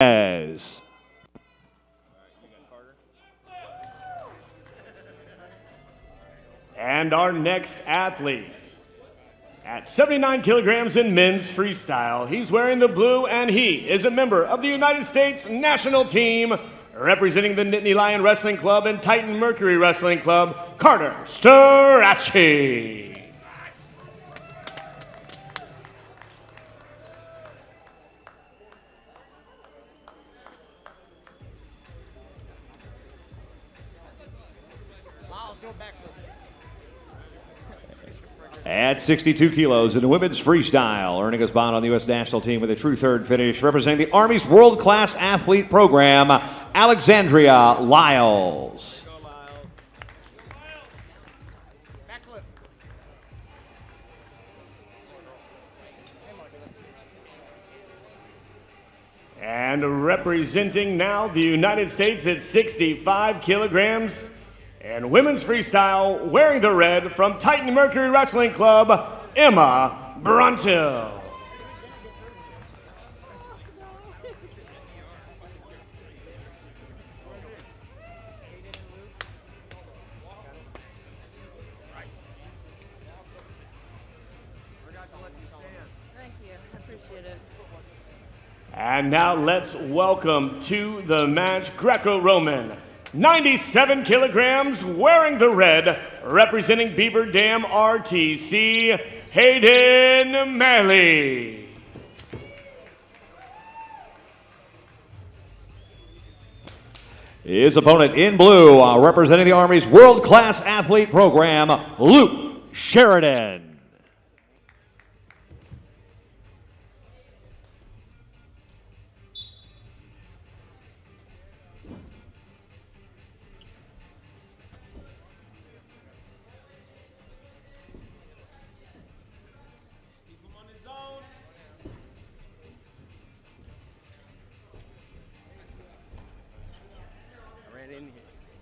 And our next athlete, at 79 kilograms in men's freestyle, he's wearing the blue and he is a member of the United States national team representing the Nittany Lion Wrestling Club and Titan Mercury Wrestling Club, Carter Starachi. At 62 kilos in the women's freestyle, earning a spot on the U.S. national team with a true third finish, representing the Army's world-class athlete program, Alexandria Lyles. And representing now the United States at 65 kilograms, and women's freestyle, wearing the red from Titan Mercury Wrestling Club, Emma Bruntill. Thank you, I appreciate it. And now let's welcome to the match Greco-Roman, 97 kilograms, wearing the red, representing Beaver Dam RTC, Hayden Maley. His opponent in blue, representing the Army's world-class athlete program, Luke Sheridan.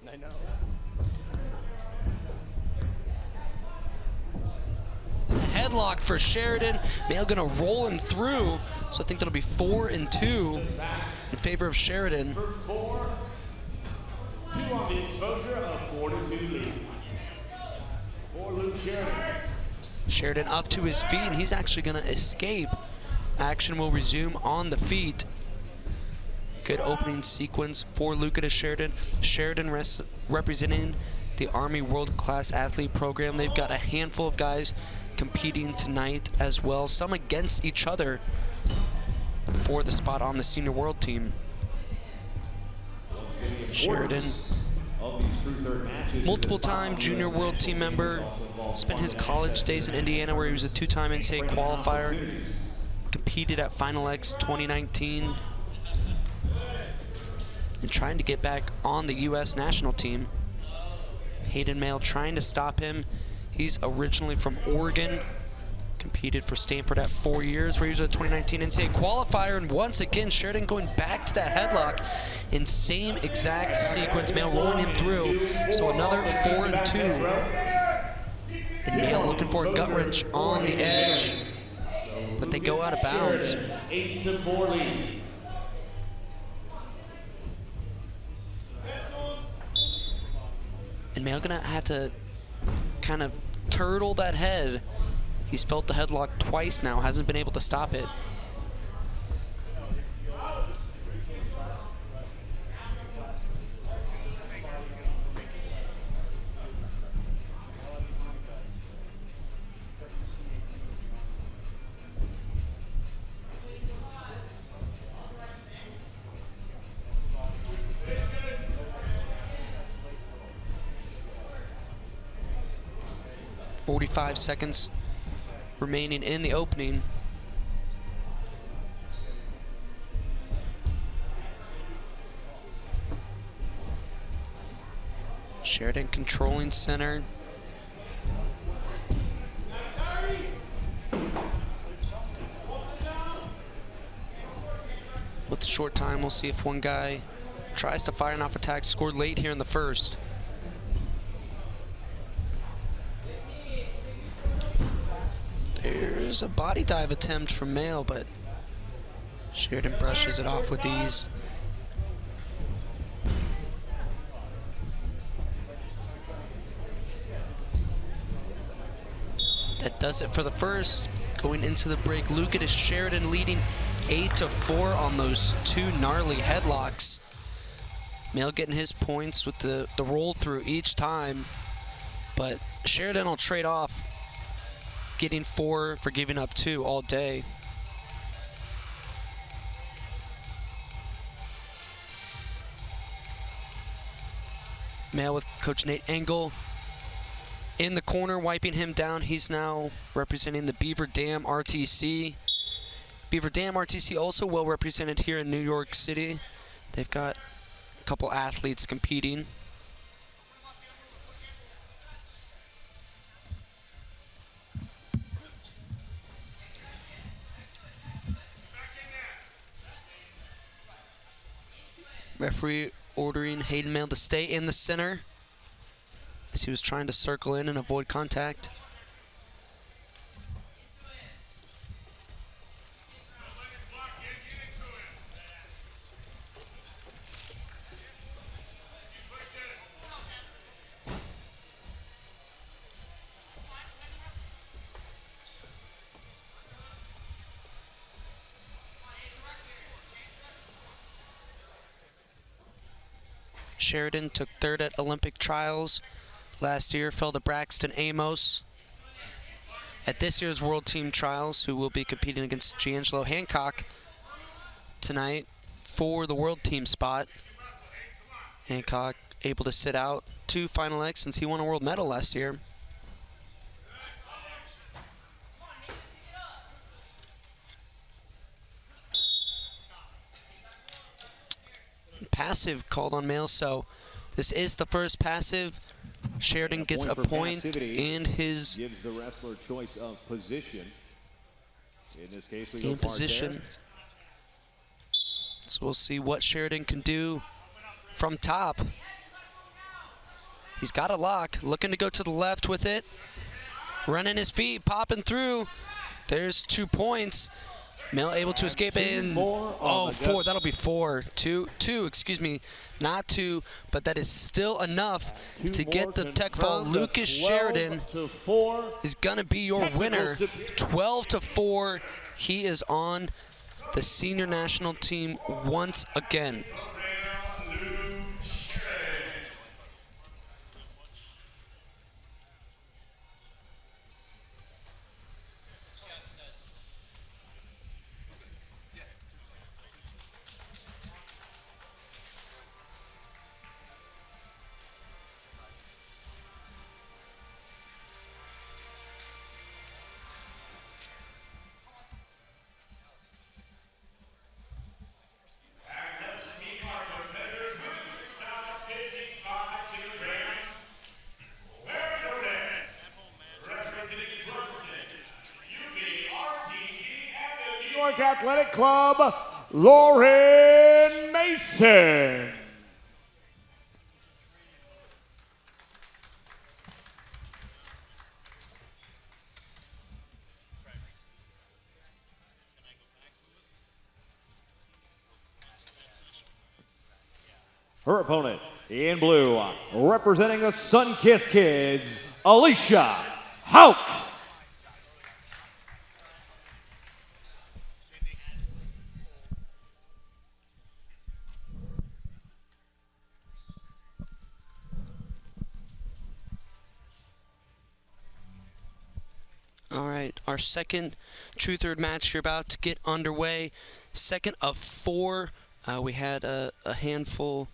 I know. Headlock for Sheridan. Maley gonna roll him through, so I think that'll be 4-2 in favor of Sheridan. First 4, 2 on the exposure of 4-2 lead for Luke Sheridan. Sheridan up to his feet, and he's actually gonna escape. Action will resume on the feet. Good opening sequence for Lucas Sheridan. Sheridan representing the Army World Class Athlete Program. They've got a handful of guys competing tonight as well, some against each other for the spot on the senior world team. Sheridan, multiple-time junior world team member, spent his college days in Indiana where he was a 2-time NCAA qualifier, competed at Final X 2019, and trying to get back on the U.S. national team. Hayden Maley trying to stop him. He's originally from Oregon, competed for Stanford at 4 years, where he was a 2019 NCAA qualifier, and once again, Sheridan going back to that headlock in same exact sequence. Maley rolling him through, so another 4-2. And Maley looking for a gut wrench on the edge, but they go out of bounds. 8-4 lead. And Maley gonna have to kind of turtle that head. He's felt the headlock twice now, hasn't been able to stop it. .45 seconds remaining in the opening. Sheridan controlling center. With the short time, we'll see if one guy tries to fire an off attack, scored late here in the first. There's a body dive attempt from Maley, but Sheridan brushes it off with ease. That does it for the first. Going into the break, look at Sheridan leading 8-4 on those two gnarly headlocks. Maley getting his points with the roll through each time, but Sheridan will trade off getting 4 for giving up 2 all day. Maley with Coach Nate Engel in the corner, wiping him down. He's now representing the Beaver Dam RTC. Beaver Dam RTC also well represented here in New York City. They've got a couple athletes competing. Referee ordering Hidlay to stay in the center as he was trying to circle in and avoid contact. Sheridan took 3rd at Olympic trials last year, fell to Braxton Amos at this year's World Team Trials, who will be competing against Giangelo Hancock tonight for the World Team spot. Hancock able to sit out 2 final legs since he won a world medal last year. Passive called on Maley, so this is the first passive. Sheridan gets a point and his gives the wrestler choice of position. In this case, we in go position. So we'll see what Sheridan can do from top. He's got a lock, looking to go to the left with it. Running his feet, popping through. There's 2 points. Maley able to escape in. Oh, 4. That'll be 4. 2, excuse me. Not 2, but that is still enough to get the tech fall. Lucas Sheridan is going to be your winner. 12-4. He is on the senior national team once again. Athletic Club, Lauren Mason. Her opponent in blue, representing the Sunkissed Kids, Alicia Houck. All right, our second True Third match here about to get underway. Second of 4. We had a handful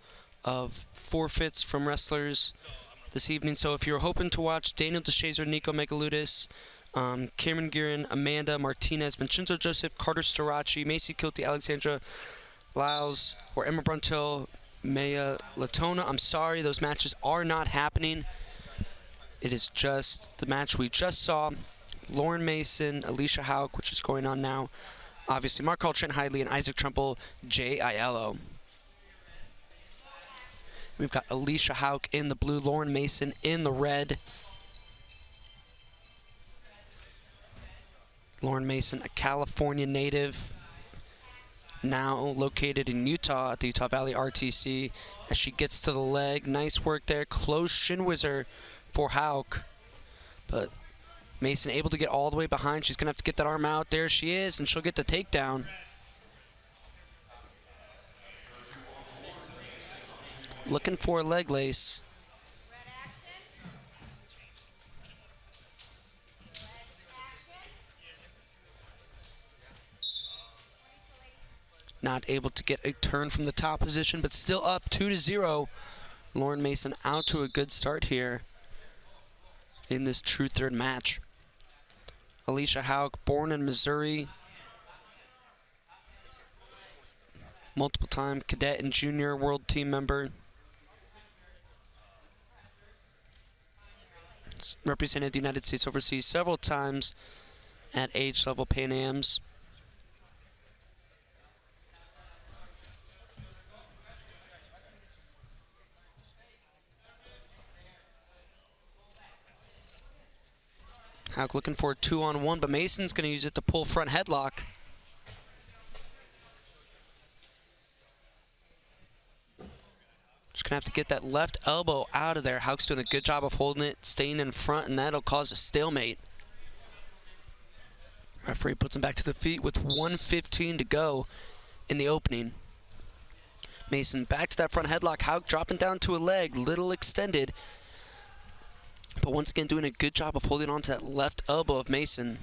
of forfeits from wrestlers this evening. So if you're hoping to watch Daniel DeShazer, Nico Megaludis, Cameron Guerin, Amanda Martinez, Vincenzo Joseph, Carter Storaci, Macy Kilty, Alexandra Lyles, or Emma Bruntill, Maya Latona, I'm sorry, those matches are not happening. It is just the match we just saw. Lauren Mason, Alicia Houck, which is going on now. Obviously, Mark Hall, Trent Hidlay, and Isaac Tremble, Jay Aiello. We've got Alicia Houck in the blue, Lauren Mason in the red. Lauren Mason, a California native. now located in Utah at the Utah Valley RTC. As she gets to the leg, nice work there. Close shin whizzer for Houck. But Mason able to get all the way behind. She's going to have to get that arm out. There she is, and she'll get the takedown. Looking for a leg lace. Not able to get a turn from the top position, but still up 2-0. Lauren Mason out to a good start here in this true third match. Alicia Houck, born in Missouri, multiple-time cadet and junior world team member. Represented the United States overseas several times at age level Pan Ams. Houck looking for a 2-on-1, but Mason's going to use it to pull front headlock. Just going to have to get that left elbow out of there. Houck's doing a good job of holding it, staying in front, and that'll cause a stalemate. Referee puts him back to the feet with 1:15 to go in the opening. Mason back to that front headlock. Houck dropping down to a leg, little extended. But once again, doing a good job of holding on to that left elbow of Mason.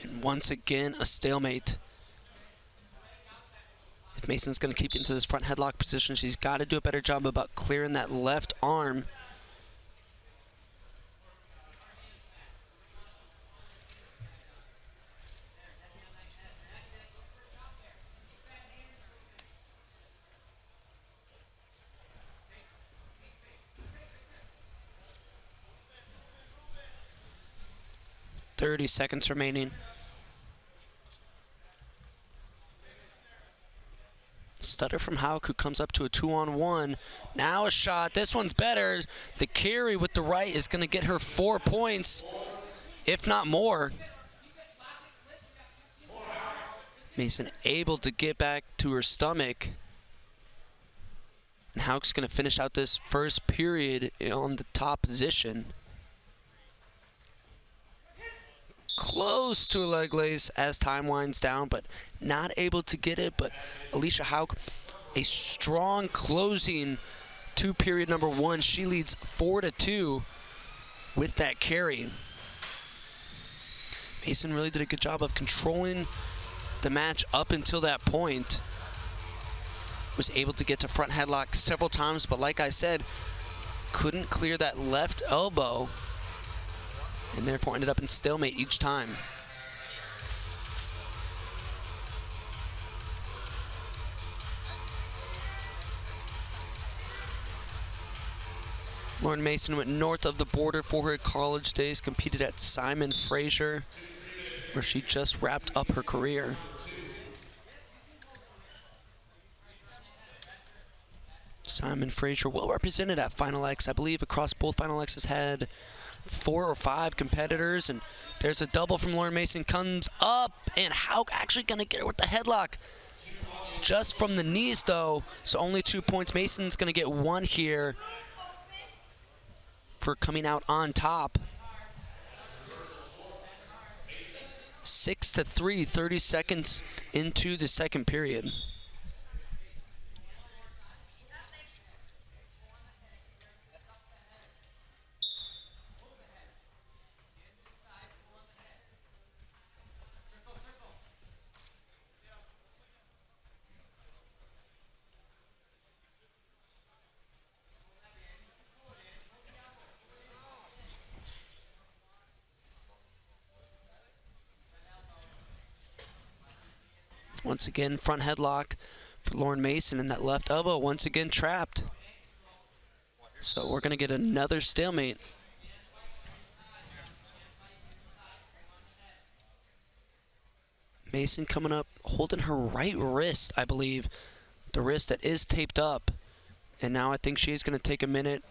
And once again, a stalemate. If Mason's going to keep into this front headlock position, she's got to do a better job about clearing that left arm. .30 seconds remaining. Stutter from Houck, who comes up to a 2-on-1. Now a shot. This one's better. The carry with the right is going to get her 4 points, if not more. Mason able to get back to her stomach. And Houck's going to finish out this first period on the top position. Close to a leg lace as time winds down, but not able to get it. But Alicia Houck, a strong closing to period number 1. She leads 4-2 with that carry. Mason really did a good job of controlling the match up until that point. Was able to get to front headlock several times, but like I said, couldn't clear that left elbow, and therefore ended up in stalemate each time. Lauren Mason went north of the border for her college days, competed at Simon Fraser, where she just wrapped up her career. Simon Fraser well represented at Final X. I believe across both Final X's had 4 or 5 competitors, and there's a double from Lauren Mason, comes up, and Houck actually gonna get her with the headlock. Just from the knees though, so only 2 points. Mason's gonna get 1 here for coming out on top. 6-3, 30 seconds into the second period. Once again, front headlock for Lauren Mason, and that left elbow once again trapped. So we're going to get another stalemate. Mason coming up, holding her right wrist, I believe. The wrist that is taped up. And now I think she's going to take a minute,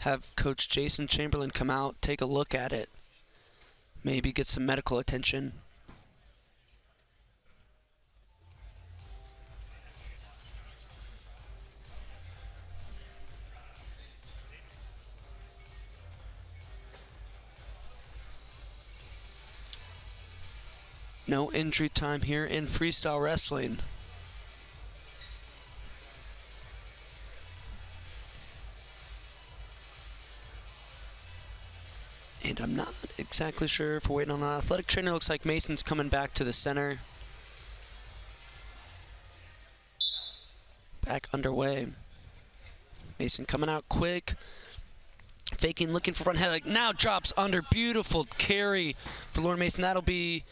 have Coach Jason Chamberlain come out, take a look at it, maybe get some medical attention. No injury time here in freestyle wrestling. And I'm not exactly sure if we're waiting on an athletic trainer. Looks like Mason's coming back to the center. Back underway. Mason coming out quick. Faking, looking for front headlock. Now drops under. Beautiful carry for Lauren Mason. That'll be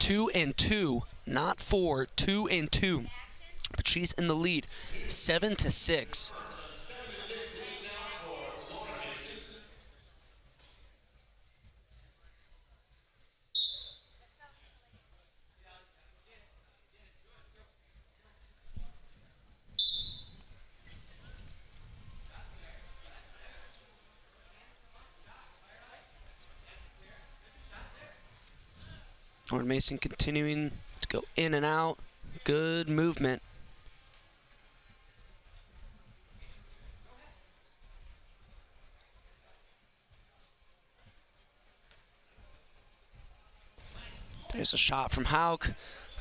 2 and 2, not 4. 2 and 2. But she's in the lead, 7-6. Lauren Mason continuing to go in and out. Good movement. There's a shot from Houck.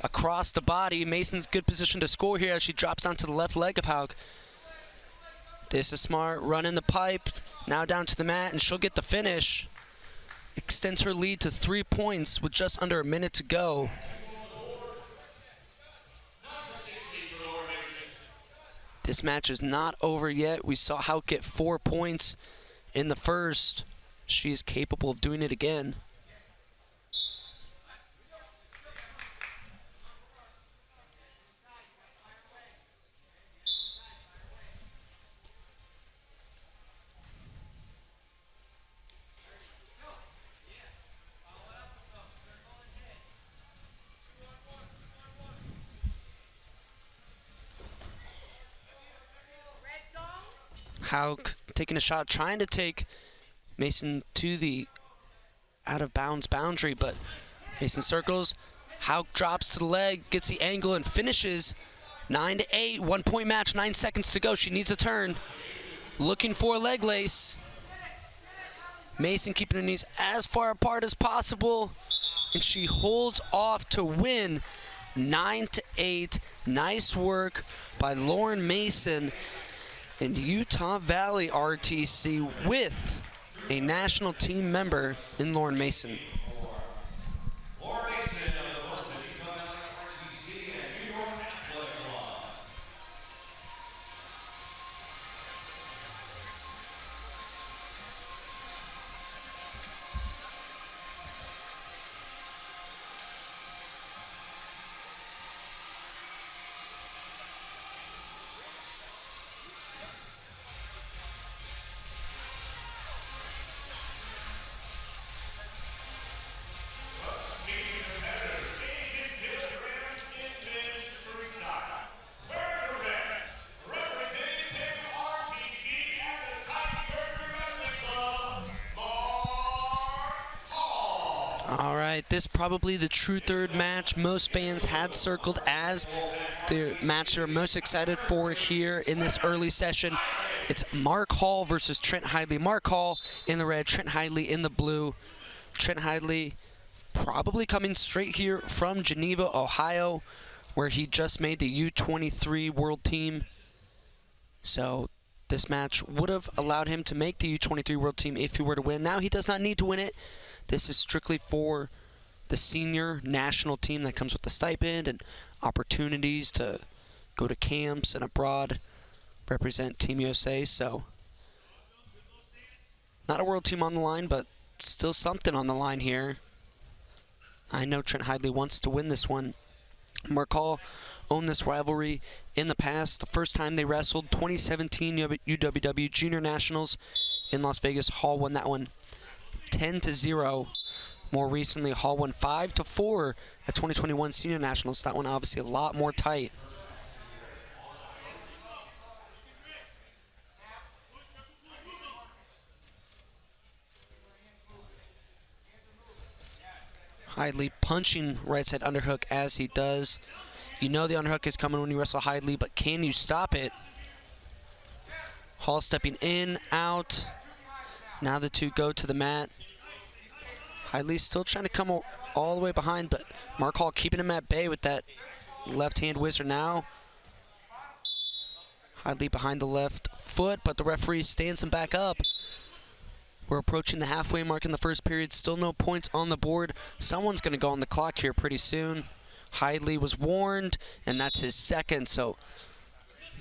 Across the body. Mason's good position to score here as she drops down to the left leg of Houck. This is smart. Running the pipe. Now down to the mat, and she'll get the finish. Extends her lead to 3 points with just under a minute to go. This match is not over yet. We saw Houck get 4 points in the first. She is capable of doing it again. Houck taking a shot, trying to take Mason to the out-of-bounds boundary, but Mason circles. Houck drops to the leg, gets the angle, and finishes. 9-8, 1 point match, 9 seconds to go. She needs a turn. Looking for a leg lace. Mason keeping her knees as far apart as possible, and she holds off to win. 9-8. Nice work by Lauren Mason and Utah Valley RTC with a national team member in Lauren Mason. All right, this probably the true third match most fans had circled as the match they're most excited for here in this early session. It's Mark Hall versus Trent Hidlay. Mark Hall in the red, Trent Hidlay in the blue. Trent Hidlay probably coming straight here from Geneva, Ohio, where he just made the U23 World Team. So this match would have allowed him to make the U23 World Team if he were to win. Now he does not need to win it. This is strictly for the senior national team that comes with the stipend and opportunities to go to camps and abroad, represent Team USA. So not a world team on the line, but still something on the line here. I know Trent Hidlay wants to win this one. Mark Hall owned this rivalry in the past. The first time they wrestled, 2017 UWW Junior Nationals in Las Vegas. Hall won that one 10-0. More recently, Hall won 5-4 at 2021 Senior Nationals. That one obviously a lot more tight. Hidlay punching right side underhook as he does. You know the underhook is coming when you wrestle Hidlay, but can you stop it? Hall stepping in, out. Now the two go to the mat. Hidlay still trying to come all the way behind, but Mark Hall keeping him at bay with that left hand whizzer now. Hidlay behind the left foot, but the referee stands him back up. We're approaching the halfway mark in the first period. Still no points on the board. Someone's going to go on the clock here pretty soon. Hidlay was warned, and that's his second. So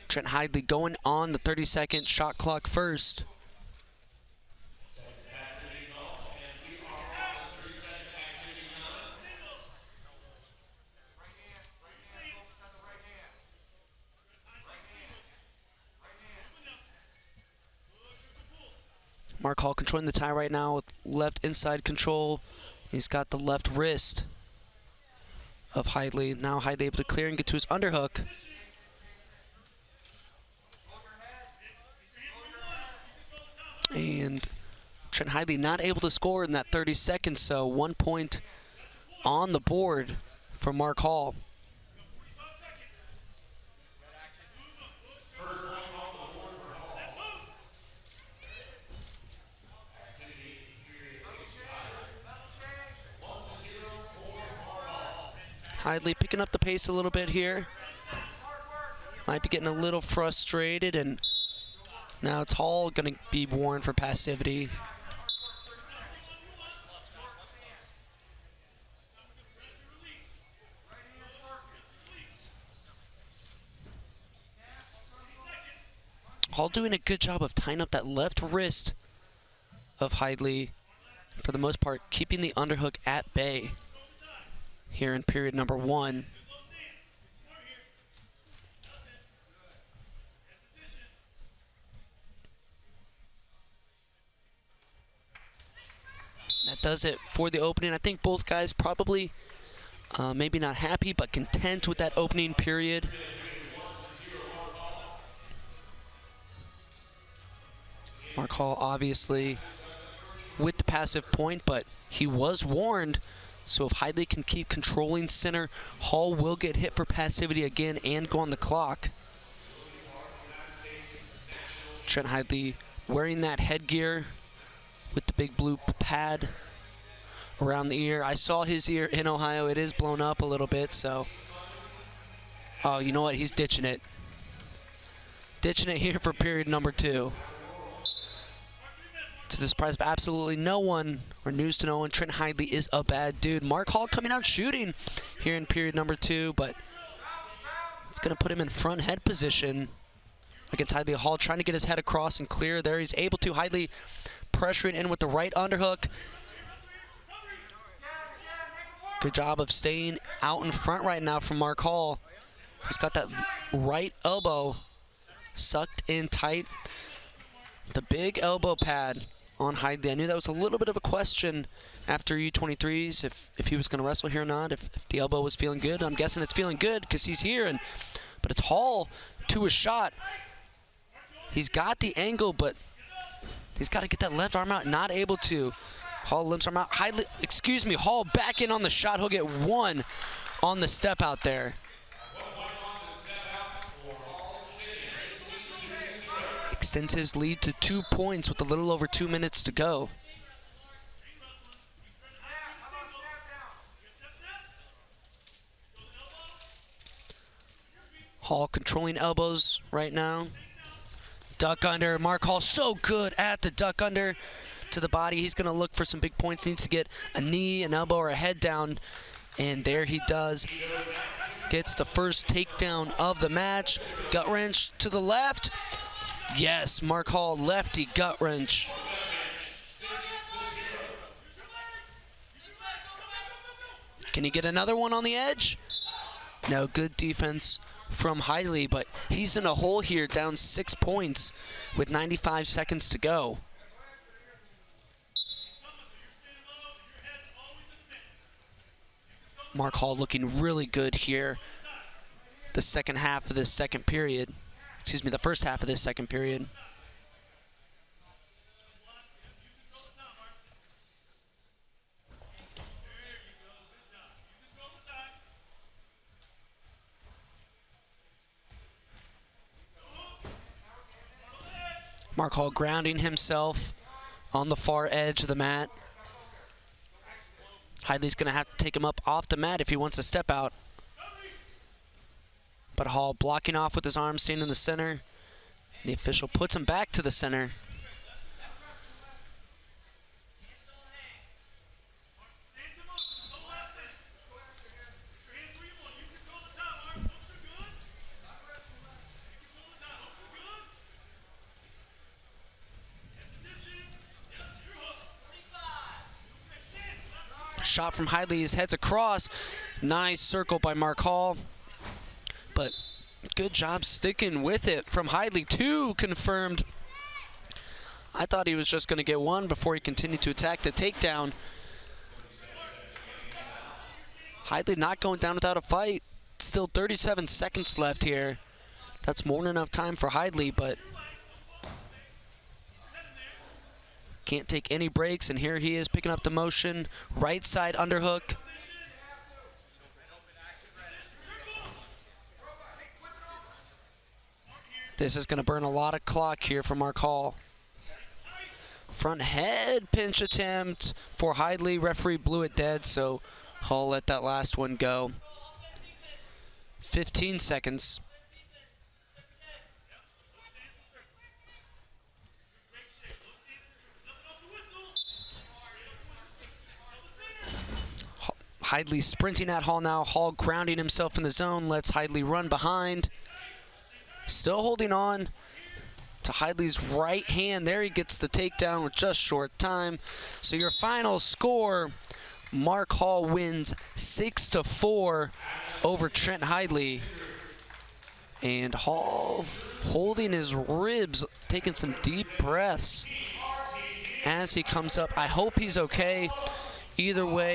Trent Hidlay going on the 30-second shot clock first. Mark Hall controlling the tie right now with left inside control. He's got the left wrist of Hidlay. Now Hidlay able to clear and get to his underhook. And Trent Hidlay not able to score in that 30 seconds, so 1 point on the board for Mark Hall. Hidlay picking up the pace a little bit here. Might be getting a little frustrated, and now it's Hall going to be warned for passivity. Hall doing a good job of tying up that left wrist of Hidlay. For the most part, keeping the underhook at bay here in period number 1. That does it for the opening. I think both guys probably maybe not happy, but content with that opening period. Mark Hall obviously with the passive point, but he was warned. So if Hidlay can keep controlling center, Hall will get hit for passivity again and go on the clock. Trent Hidlay wearing that headgear with the big blue pad around the ear. I saw his ear in Ohio. It is blown up a little bit, so. Oh, you know what? He's ditching it. Ditching it here for period number 2. To the surprise of absolutely no one, or news to no one, Trent Hidlay is a bad dude. Mark Hall coming out shooting here in period number 2, but it's going to put him in front head position against Hidlay. Hall trying to get his head across and clear there. He's able to. Hidlay pressuring in with the right underhook. Good job of staying out in front right now from Mark Hall. He's got that right elbow sucked in tight. The big elbow pad on Hidlay. I knew that was a little bit of a question after U23s, if he was going to wrestle here or not, if the elbow was feeling good. I'm guessing it's feeling good because he's here, but it's Hall to a shot. He's got the angle, but he's got to get that left arm out, not able to. Hall limps arm out. Hall back in on the shot. He'll get 1 on the step out there. Extends his lead to 2 points with a little over 2 minutes to go. Hall controlling elbows right now. Duck under. Mark Hall so good at the duck under to the body. He's going to look for some big points. Needs to get a knee, an elbow, or a head down. And there he does. Gets the first takedown of the match. Gut wrench to the left. Yes, Mark Hall, lefty gut wrench. Can he get another one on the edge? No, good defense from Hidlay, but he's in a hole here, down 6 points with 95 seconds to go. Mark Hall looking really good here. The second half of this second period. Excuse me, the first half of this second period. Mark Hall grounding himself on the far edge of the mat. Hidlay's going to have to take him up off the mat if he wants to step out. But Hall blocking off with his arm, staying in the center. The official puts him back to the center. Shot from Hidlay, his head's across. Nice circle by Mark Hall. But good job sticking with it from Hidlay. 2 confirmed. I thought he was just going to get 1 before he continued to attack the takedown. Hidlay not going down without a fight. Still 37 seconds left here. That's more than enough time for Hidlay, but can't take any breaks, and here he is picking up the motion. Right side underhook. This is going to burn a lot of clock here for Mark Hall. Front head pinch attempt for Hidlay. Referee blew it dead, so Hall let that last one go. 15 seconds. Hidlay sprinting at Hall now. Hall grounding himself in the zone. Lets Hidlay run behind. Still holding on to Hidlay's right hand. There he gets the takedown with just short time. So your final score, Mark Hall wins 6-4 over Trent Hidlay. And Hall holding his ribs, taking some deep breaths as he comes up. I hope he's okay. Either way.